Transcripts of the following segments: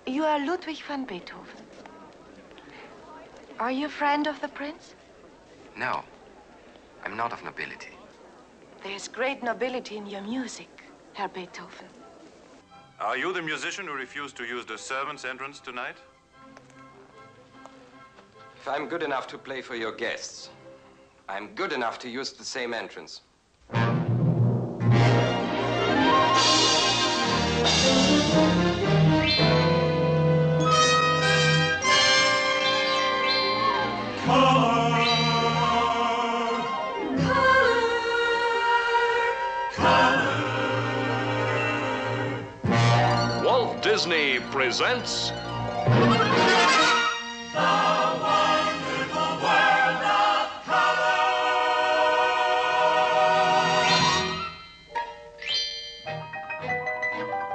You are Ludwig van Beethoven. Are you a friend of the prince? No, I'm not of nobility. There's great nobility in your music, Herr Beethoven. Are you the musician who refused to use the servants' entrance tonight? If I'm good enough to play for your guests, I'm good enough to use the same entrance. Walt Disney presents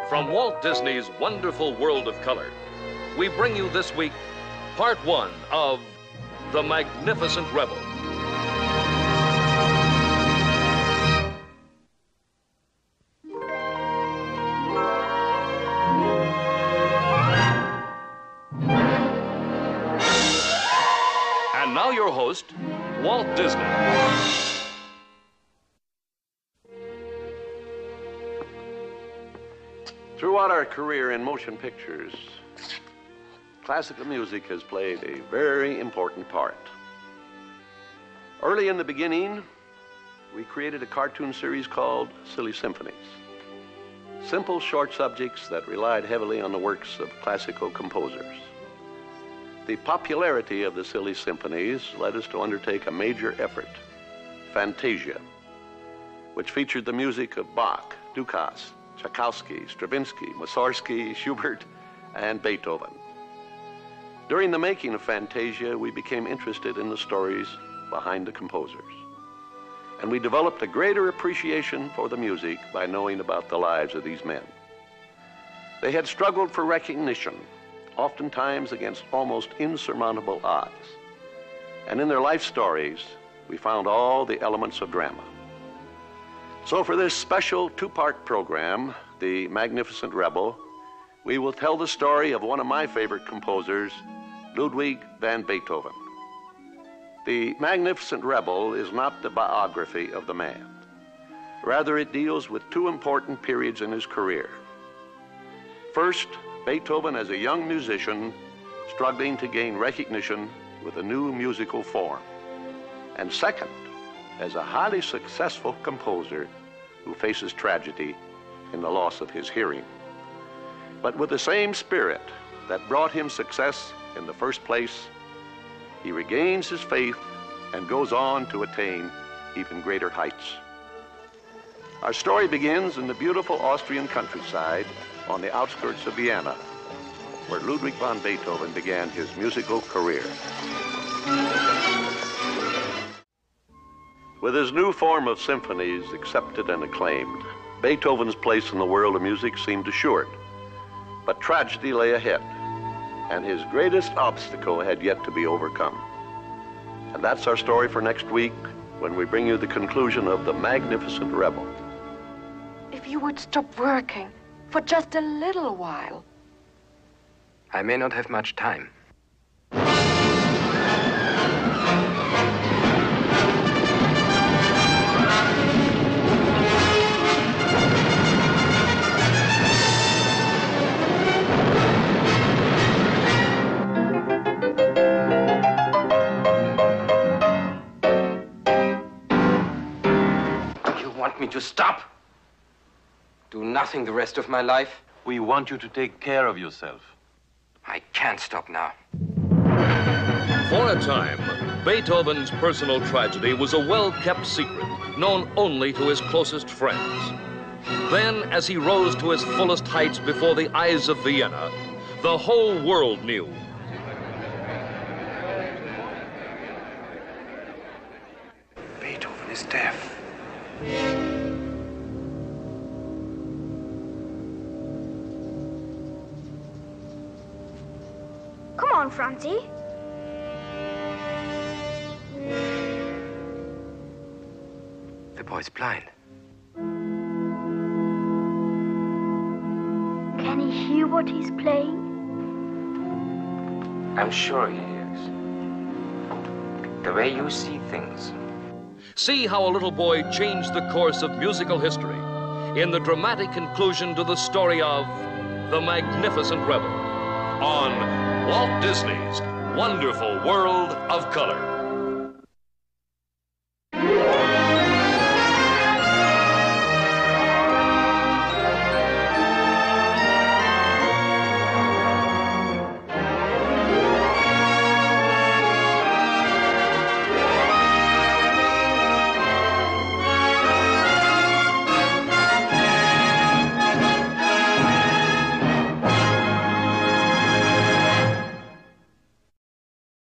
From Walt Disney's Wonderful World of Color, we bring you this week part 1 of The Magnificent Rebel. And now your host, Walt Disney. Throughout our career in motion pictures, classical music has played a very important part. Early in the beginning, we created a cartoon series called Silly Symphonies. Simple, short subjects that relied heavily on the works of classical composers. The popularity of the Silly Symphonies led us to undertake a major effort, Fantasia, which featured the music of Bach, Dukas, Tchaikovsky, Stravinsky, Mussorgsky, Schubert, and Beethoven. During the making of Fantasia, we became interested in the stories behind the composers. And we developed a greater appreciation for the music by knowing about the lives of these men. They had struggled for recognition, oftentimes against almost insurmountable odds. And in their life stories, we found all the elements of drama. So for this special two-part program, The Magnificent Rebel, we will tell the story of one of my favorite composers, Ludwig van Beethoven. The Magnificent Rebel is not the biography of the man. Rather, it deals with two important periods in his career. First, Beethoven as a young musician struggling to gain recognition with a new musical form. And second, as a highly successful composer who faces tragedy in the loss of his hearing. But with the same spirit that brought him success in the first place, he regains his faith and goes on to attain even greater heights. Our story begins in the beautiful Austrian countryside on the outskirts of Vienna, where Ludwig van Beethoven began his musical career. With his new form of symphonies accepted and acclaimed, Beethoven's place in the world of music seemed assured. But tragedy lay ahead, and his greatest obstacle had yet to be overcome. And that's our story for next week, when we bring you the conclusion of The Magnificent Rebel. If you would stop working for just a little while. I may not have much time. Me to stop? Do nothing the rest of my life? We want you to take care of yourself. I can't stop now. For a time, Beethoven's personal tragedy was a well-kept secret, known only to his closest friends. Then, as he rose to his fullest heights before the eyes of Vienna, the whole world knew. Beethoven is deaf. Come on, Francie. The boy's blind. Can he hear what he's playing? I'm sure he is. The way you see things. See how a little boy changed the course of musical history in the dramatic conclusion to the story of The Magnificent Rebel on Walt Disney's Wonderful World of Color.